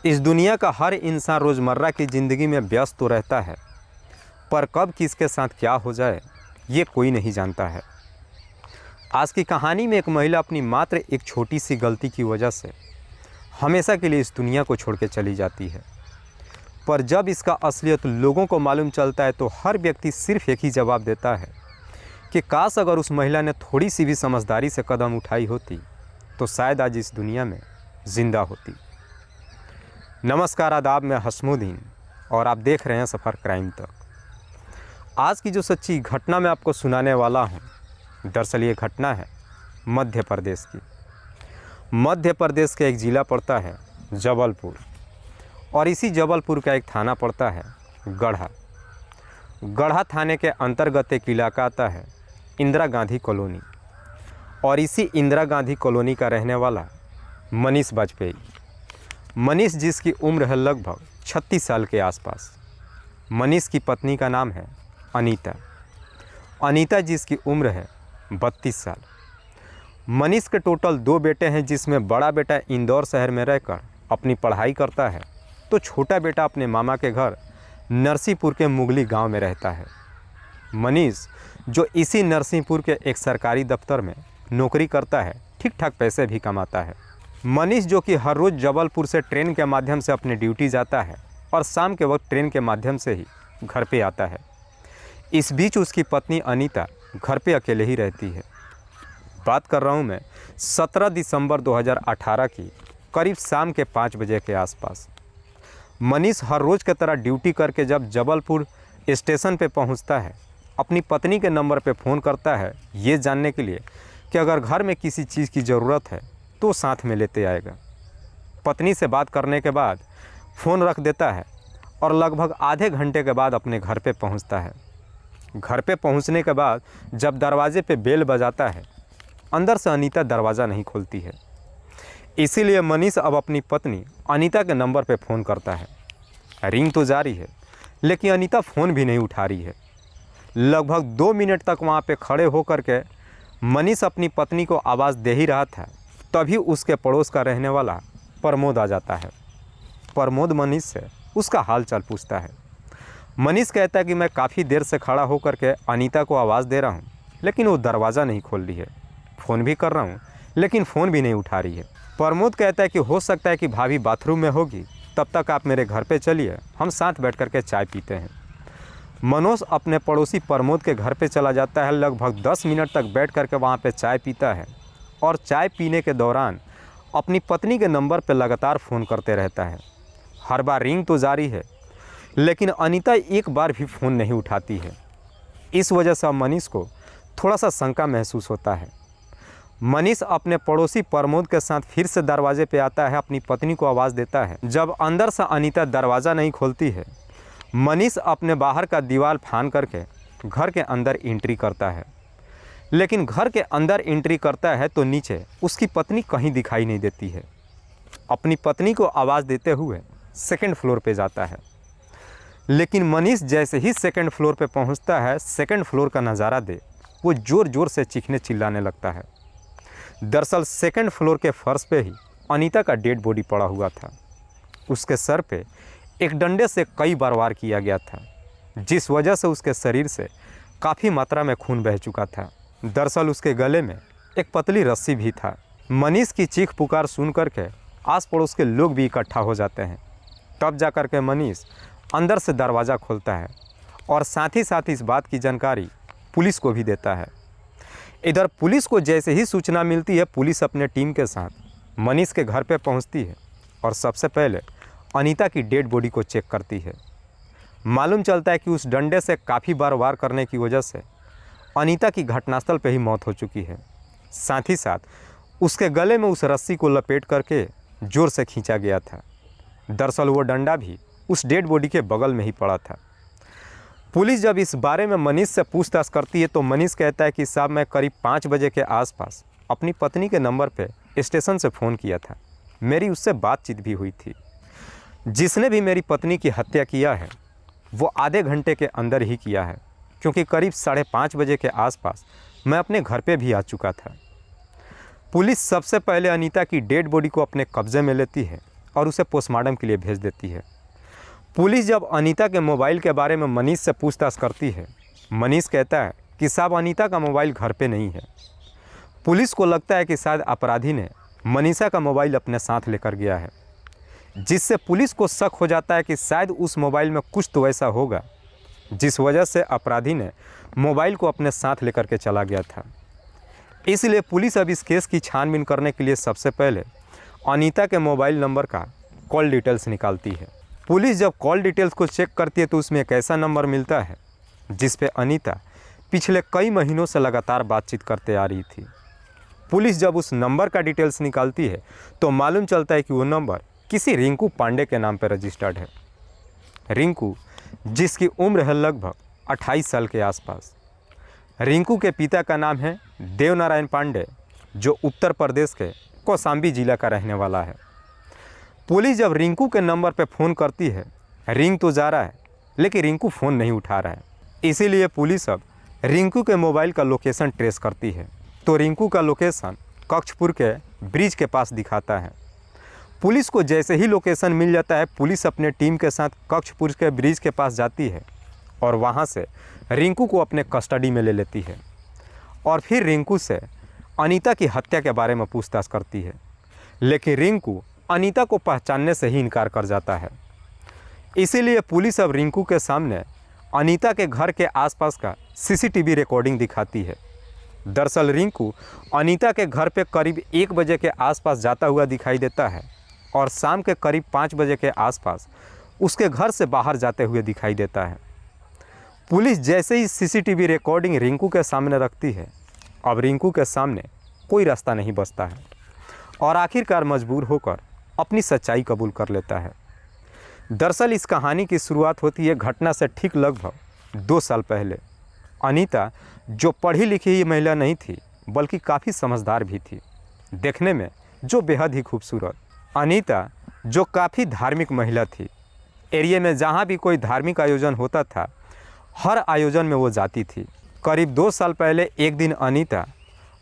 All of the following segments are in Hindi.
इस दुनिया का हर इंसान रोज़मर्रा की ज़िंदगी में व्यस्त तो रहता है, पर कब किसके साथ क्या हो जाए ये कोई नहीं जानता है। आज की कहानी में एक महिला अपनी मात्र एक छोटी सी गलती की वजह से हमेशा के लिए इस दुनिया को छोड़ के चली जाती है। पर जब इसका असलियत लोगों को मालूम चलता है तो हर व्यक्ति सिर्फ एक ही जवाब देता है कि काश अगर उस महिला ने थोड़ी सी भी समझदारी से कदम उठाई होती तो शायद आज इस दुनिया में ज़िंदा होती। नमस्कार, आदाब, मैं हसमुद्दीन और आप देख रहे हैं सफ़र क्राइम तक। आज की जो सच्ची घटना मैं आपको सुनाने वाला हूँ, दरअसल ये घटना है मध्य प्रदेश की। मध्य प्रदेश का एक ज़िला पड़ता है जबलपुर और इसी जबलपुर का एक थाना पड़ता है गढ़ा। गढ़ा थाने के अंतर्गत एक इलाका आता है इंदिरा गांधी कॉलोनी और इसी इंदिरा गांधी कॉलोनी का रहने वाला मनीष वाजपेयी। मनीष जिसकी उम्र है लगभग 36 साल के आसपास। मनीष की पत्नी का नाम है अनीता। अनीता जिसकी उम्र है 32 साल। मनीष के टोटल 2 बेटे हैं, जिसमें बड़ा बेटा इंदौर शहर में रहकर अपनी पढ़ाई करता है तो छोटा बेटा अपने मामा के घर नरसिंहपुर के मुगली गांव में रहता है। मनीष जो इसी नरसिंहपुर के एक सरकारी दफ्तर में नौकरी करता है, ठीक ठाक पैसे भी कमाता है। मनीष जो कि हर रोज़ जबलपुर से ट्रेन के माध्यम से अपनी ड्यूटी जाता है और शाम के वक्त ट्रेन के माध्यम से ही घर पे आता है। इस बीच उसकी पत्नी अनीता घर पे अकेले ही रहती है। बात कर रहा हूँ मैं 17 दिसंबर 2018 की करीब शाम के 5 बजे के आसपास। मनीष हर रोज़ की तरह ड्यूटी करके जब जबलपुर स्टेशन पे पहुँचता है, अपनी पत्नी के नंबर पे फ़ोन करता है ये जानने के लिए कि अगर घर में किसी चीज़ की ज़रूरत है तो साथ में लेते आएगा। पत्नी से बात करने के बाद फ़ोन रख देता है और लगभग आधे घंटे के बाद अपने घर पे पहुंचता है। घर पे पहुंचने के बाद जब दरवाजे पे बेल बजाता है, अंदर से अनीता दरवाज़ा नहीं खोलती है। इसीलिए मनीष अब अपनी पत्नी अनीता के नंबर पे फ़ोन करता है। रिंग तो जारी है लेकिन अनीता फ़ोन भी नहीं उठा रही है। लगभग 2 मिनट तक वहाँ पे खड़े होकर के मनीष अपनी पत्नी को आवाज़ दे ही रहा था, तभी उसके पड़ोस का रहने वाला प्रमोद आ जाता है। प्रमोद मनीष से उसका हाल चाल पूछता है। मनीष कहता है कि मैं काफ़ी देर से खड़ा होकर के अनीता को आवाज़ दे रहा हूँ लेकिन वो दरवाज़ा नहीं खोल रही है। फ़ोन भी कर रहा हूँ लेकिन फ़ोन भी नहीं उठा रही है। प्रमोद कहता है कि हो सकता है कि भाभी बाथरूम में होगी, तब तक आप मेरे घर पे चलिए, हम साथ बैठ कर के चाय पीते हैं। मनोज अपने पड़ोसी प्रमोद के घर पे चला जाता है। लगभग 10 मिनट तक बैठ कर के वहाँ पर चाय पीता है और चाय पीने के दौरान अपनी पत्नी के नंबर पर लगातार फ़ोन करते रहता है। हर बार रिंग तो जारी है लेकिन अनीता एक बार भी फ़ोन नहीं उठाती है। इस वजह से मनीष को थोड़ा सा शंका महसूस होता है। मनीष अपने पड़ोसी प्रमोद के साथ फिर से दरवाजे पे आता है, अपनी पत्नी को आवाज़ देता है। जब अंदर से अनीता दरवाज़ा नहीं खोलती है, मनीष अपने बाहर का दीवार फान करके घर के अंदर एंट्री करता है। लेकिन घर के अंदर एंट्री करता है तो नीचे उसकी पत्नी कहीं दिखाई नहीं देती है। अपनी पत्नी को आवाज़ देते हुए सेकंड फ्लोर पे जाता है, लेकिन मनीष जैसे ही सेकंड फ्लोर पे पहुंचता है, सेकंड फ्लोर का नज़ारा दे वो ज़ोर ज़ोर से चीखने चिल्लाने लगता है। दरअसल सेकंड फ्लोर के फर्श पे ही अनीता का डेड बॉडी पड़ा हुआ था। उसके सर पे एक डंडे से कई बार वार किया गया था, जिस वजह से उसके शरीर से काफ़ी मात्रा में खून बह चुका था। दरअसल उसके गले में एक पतली रस्सी भी था। मनीष की चीख पुकार सुन करके आस पड़ोस के लोग भी इकट्ठा हो जाते हैं। तब जा कर के मनीष अंदर से दरवाज़ा खोलता है और साथ ही इस बात की जानकारी पुलिस को भी देता है। इधर पुलिस को जैसे ही सूचना मिलती है, पुलिस अपने टीम के साथ मनीष के घर पे पहुंचती है और सबसे पहले अनीता की डेड बॉडी को चेक करती है। मालूम चलता है कि उस डंडे से काफ़ी बार वार करने की वजह से अनीता की घटनास्थल पे ही मौत हो चुकी है। साथ ही साथ उसके गले में उस रस्सी को लपेट करके ज़ोर से खींचा गया था। दरअसल वो डंडा भी उस डेड बॉडी के बगल में ही पड़ा था। पुलिस जब इस बारे में मनीष से पूछताछ करती है तो मनीष कहता है कि साहब, मैं करीब 5 बजे के आसपास अपनी पत्नी के नंबर पे स्टेशन से फ़ोन किया था। मेरी उससे बातचीत भी हुई थी। जिसने भी मेरी पत्नी की हत्या किया है वो आधे घंटे के अंदर ही किया है, क्योंकि करीब 5:30 बजे के आसपास मैं अपने घर पे भी आ चुका था। पुलिस सबसे पहले अनीता की डेड बॉडी को अपने कब्जे में लेती है और उसे पोस्टमार्टम के लिए भेज देती है। पुलिस जब अनीता के मोबाइल के बारे में मनीष से पूछताछ करती है, मनीष कहता है कि साहब अनीता का मोबाइल घर पे नहीं है। पुलिस को लगता है कि शायद अपराधी ने मनीषा का मोबाइल अपने साथ लेकर गया है, जिससे पुलिस को शक हो जाता है कि शायद उस मोबाइल में कुछ तो ऐसा होगा जिस वजह से अपराधी ने मोबाइल को अपने साथ लेकर के चला गया था। इसलिए पुलिस अब इस केस की छानबीन करने के लिए सबसे पहले अनीता के मोबाइल नंबर का कॉल डिटेल्स निकालती है। पुलिस जब कॉल डिटेल्स को चेक करती है तो उसमें एक ऐसा नंबर मिलता है जिस पे अनीता पिछले कई महीनों से लगातार बातचीत करते आ रही थी। पुलिस जब उस नंबर का डिटेल्स निकालती है तो मालूम चलता है कि वो नंबर किसी रिंकू पांडे के नाम पर रजिस्टर्ड है। रिंकू, जिसकी उम्र है लगभग 28 साल के आसपास। रिंकू के पिता का नाम है देवनारायण पांडे, जो उत्तर प्रदेश के कौशाम्बी जिला का रहने वाला है। पुलिस जब रिंकू के नंबर पर फ़ोन करती है, रिंग तो जा रहा है लेकिन रिंकू फ़ोन नहीं उठा रहा है। इसीलिए पुलिस अब रिंकू के मोबाइल का लोकेशन ट्रेस करती है तो रिंकू का लोकेशन कक्षपुर के ब्रिज के पास दिखाता है। पुलिस को जैसे ही लोकेशन मिल जाता है, पुलिस अपने टीम के साथ कक्षपुर के ब्रिज के पास जाती है और वहां से रिंकू को अपने कस्टडी में ले लेती है और फिर रिंकू से अनीता की हत्या के बारे में पूछताछ करती है। लेकिन रिंकू अनीता को पहचानने से ही इनकार कर जाता है। इसीलिए पुलिस अब रिंकू के सामने अनीता के घर के आसपास का सीसीटीवी रिकॉर्डिंग दिखाती है। दरअसल रिंकू अनीता के घर पे करीब 1 बजे के आसपास जाता हुआ दिखाई देता है और शाम के करीब 5 बजे के आसपास उसके घर से बाहर जाते हुए दिखाई देता है। पुलिस जैसे ही सीसीटीवी रिकॉर्डिंग रिंकू के सामने रखती है, अब रिंकू के सामने कोई रास्ता नहीं बचता है और आखिरकार मजबूर होकर अपनी सच्चाई कबूल कर लेता है। दरअसल इस कहानी की शुरुआत होती है घटना से ठीक लगभग 2 साल पहले। अनीता, जो पढ़ी लिखी महिला नहीं थी बल्कि काफ़ी समझदार भी थी, देखने में जो बेहद ही खूबसूरत। अनीता जो काफ़ी धार्मिक महिला थी, एरिया में जहाँ भी कोई धार्मिक आयोजन होता था हर आयोजन में वो जाती थी। करीब 2 साल पहले एक दिन अनीता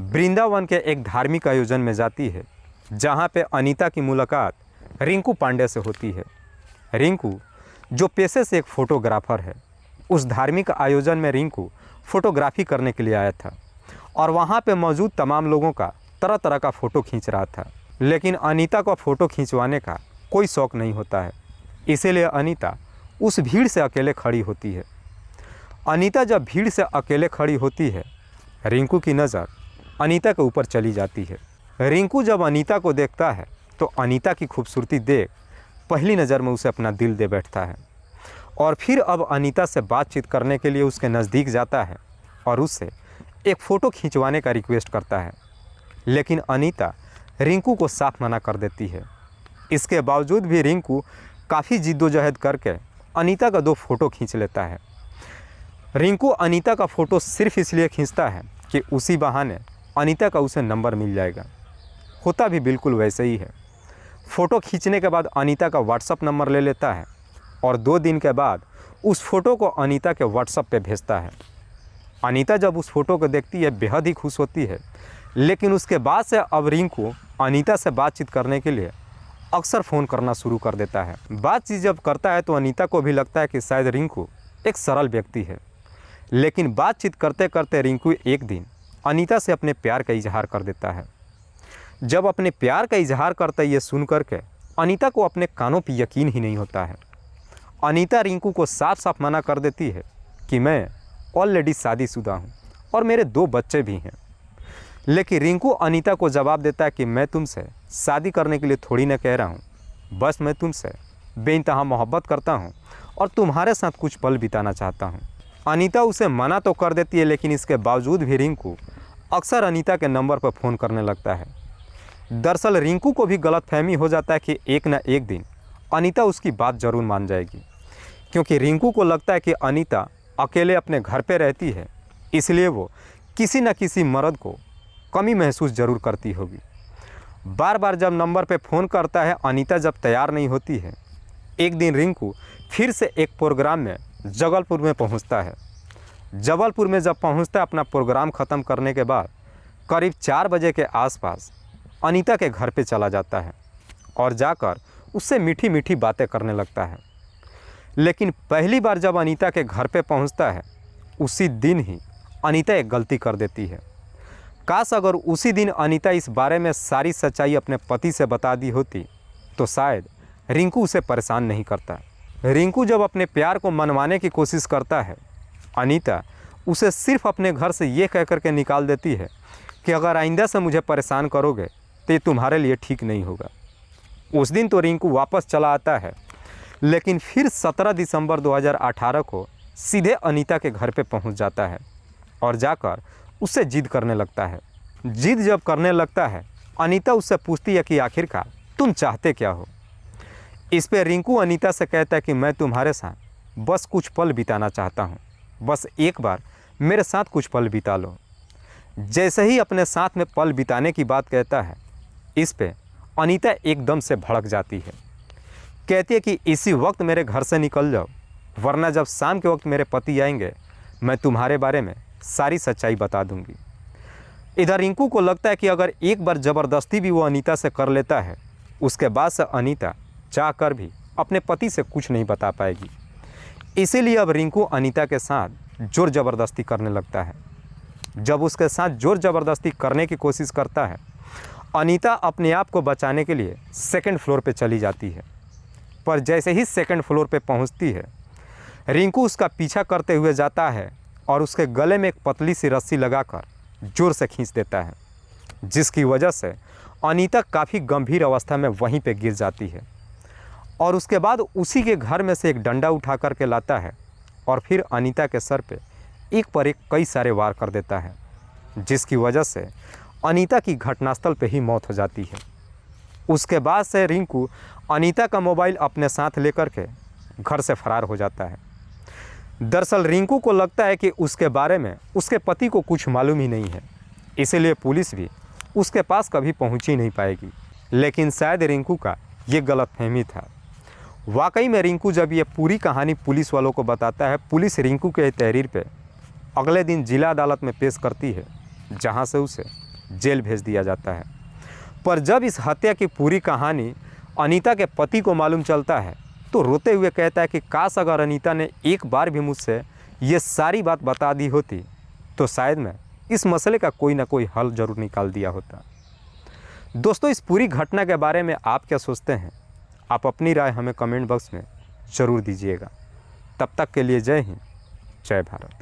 वृंदावन के एक धार्मिक आयोजन में जाती है जहाँ पे अनीता की मुलाकात रिंकू पांडे से होती है। रिंकू जो पेशे से एक फ़ोटोग्राफ़र है, उस धार्मिक आयोजन में रिंकू फ़ोटोग्राफी करने के लिए आया था और वहाँ पे मौजूद तमाम लोगों का तरह तरह का फ़ोटो खींच रहा था। लेकिन अनीता को फ़ोटो खींचवाने का कोई शौक़ नहीं होता है, इसीलिए अनीता उस भीड़ से अकेले खड़ी होती है। अनीता जब भीड़ से अकेले खड़ी होती है, रिंकू की नज़र अनीता के ऊपर चली जाती है। रिंकू जब अनीता को देखता है तो अनीता की खूबसूरती देख पहली नज़र में उसे अपना दिल दे बैठता है और फिर अब अनीता से बातचीत करने के लिए उसके नज़दीक जाता है और उससे एक फ़ोटो खिंचवाने का रिक्वेस्ट करता है। लेकिन अनीता रिंकू को साफ मना कर देती है। इसके बावजूद भी रिंकू काफ़ी जिद्दोजहद करके अनीता का 2 फ़ोटो खींच लेता है। रिंकू अनीता का फ़ोटो सिर्फ इसलिए खींचता है कि उसी बहाने अनीता का उसे नंबर मिल जाएगा। होता भी बिल्कुल वैसे ही है। फ़ोटो खींचने के बाद अनीता का व्हाट्सअप नंबर ले लेता है और 2 दिन के बाद उस फ़ोटो को अनीता के व्हाट्सअप पे भेजता है। अनीता जब उस फ़ोटो को देखती है बेहद ही खुश होती है, लेकिन उसके बाद से अब रिंकू अनीता से बातचीत करने के लिए अक्सर फ़ोन करना शुरू कर देता है। बातचीत जब करता है तो अनीता को भी लगता है कि शायद रिंकू एक सरल व्यक्ति है। लेकिन बातचीत करते करते रिंकू एक दिन अनीता से अपने प्यार का इजहार कर देता है। जब अपने प्यार का इजहार करता है ये सुन करके अनीता को अपने कानों पर यकीन ही नहीं होता है। अनीता रिंकू को साफ साफ मना कर देती है कि मैं ऑलरेडी शादीशुदा हूँ और मेरे 2 बच्चे भी हैं। लेकिन रिंकू अनीता को जवाब देता है कि मैं तुमसे शादी करने के लिए थोड़ी ना कह रहा हूँ, बस मैं तुमसे बेइंतहा मोहब्बत करता हूँ और तुम्हारे साथ कुछ पल बिताना चाहता हूँ। अनीता उसे मना तो कर देती है, लेकिन इसके बावजूद भी रिंकू अक्सर अनीता के नंबर पर फ़ोन करने लगता है। दरअसल रिंकू को भी गलतफहमी हो जाता है कि एक न एक दिन अनीता उसकी बात ज़रूर मान जाएगी, क्योंकि रिंकू को लगता है कि अनीता अकेले अपने घर पे रहती है, इसलिए वो किसी न किसी मर्द को कमी महसूस ज़रूर करती होगी। बार बार जब नंबर पे फ़ोन करता है, अनीता जब तैयार नहीं होती है, एक दिन रिंकू फिर से एक प्रोग्राम में जबलपुर में पहुंचता है। जबलपुर में जब पहुंचता है, अपना प्रोग्राम ख़त्म करने के बाद करीब 4 बजे के आसपास अनीता के घर पे चला जाता है और जाकर उससे मीठी मीठी बातें करने लगता है। लेकिन पहली बार जब अनीता के घर पे पहुंचता है, उसी दिन ही अनीता एक गलती कर देती है। काश अगर उसी दिन अनीता इस बारे में सारी सच्चाई अपने पति से बता दी होती तो शायद रिंकू उसे परेशान नहीं करता। रिंकू जब अपने प्यार को मनवाने की कोशिश करता है, अनीता उसे सिर्फ अपने घर से ये कह कर के निकाल देती है कि अगर आइंदा से मुझे परेशान करोगे तो ये तुम्हारे लिए ठीक नहीं होगा। उस दिन तो रिंकू वापस चला आता है, लेकिन फिर 17 दिसंबर 2018 को सीधे अनीता के घर पे पहुंच जाता है और जाकर उससे जिद करने लगता है। जिद जब करने लगता है, अनीता उससे पूछती है कि आखिरकार तुम चाहते क्या हो। इस पे रिंकू अनीता से कहता है कि मैं तुम्हारे साथ बस कुछ पल बिताना चाहता हूँ, बस एक बार मेरे साथ कुछ पल बिता लो। जैसे ही अपने साथ में पल बिताने की बात कहता है, इस पे अनीता एकदम से भड़क जाती है। कहती है कि इसी वक्त मेरे घर से निकल जाओ, वरना जब शाम के वक्त मेरे पति आएंगे मैं तुम्हारे बारे में सारी सच्चाई बता दूंगी। इधर रिंकू को लगता है कि अगर एक बार ज़बरदस्ती भी वो अनीता से कर लेता है, उसके बाद से अनीता चाह कर भी अपने पति से कुछ नहीं बता पाएगी। इसीलिए अब रिंकू अनीता के साथ ज़ोर ज़बरदस्ती करने लगता है। जब उसके साथ ज़ोर ज़बरदस्ती करने की कोशिश करता है, अनीता अपने आप को बचाने के लिए सेकंड फ्लोर पे चली जाती है। पर जैसे ही सेकंड फ्लोर पे पहुंचती है, रिंकू उसका पीछा करते हुए जाता है और उसके गले में एक पतली सी रस्सी लगाकर ज़ोर से खींच देता है, जिसकी वजह से अनीता काफ़ी गंभीर अवस्था में वहीं पे गिर जाती है। और उसके बाद उसी के घर में से एक डंडा उठा कर के लाता है और फिर अनीता के सर पे एक पर एक कई सारे वार कर देता है, जिसकी वजह से अनीता की घटनास्थल पे ही मौत हो जाती है। उसके बाद से रिंकू अनीता का मोबाइल अपने साथ लेकर के घर से फरार हो जाता है। दरअसल रिंकू को लगता है कि उसके बारे में उसके पति को कुछ मालूम ही नहीं है, इसीलिए पुलिस भी उसके पास कभी पहुंच ही नहीं पाएगी। लेकिन शायद रिंकू का ये गलतफहमी था। वाकई में रिंकू जब ये पूरी कहानी पुलिस वालों को बताता है, पुलिस रिंकू के तहरीर पे अगले दिन जिला अदालत में पेश करती है, जहां से उसे जेल भेज दिया जाता है। पर जब इस हत्या की पूरी कहानी अनीता के पति को मालूम चलता है, तो रोते हुए कहता है कि काश अगर अनीता ने एक बार भी मुझसे ये सारी बात बता दी होती तो शायद मैं इस मसले का कोई ना कोई हल ज़रूर निकाल दिया होता। दोस्तों, इस पूरी घटना के बारे में आप क्या सोचते हैं? आप अपनी राय हमें कमेंट बॉक्स में ज़रूर दीजिएगा। तब तक के लिए जय हिंद, जय भारत।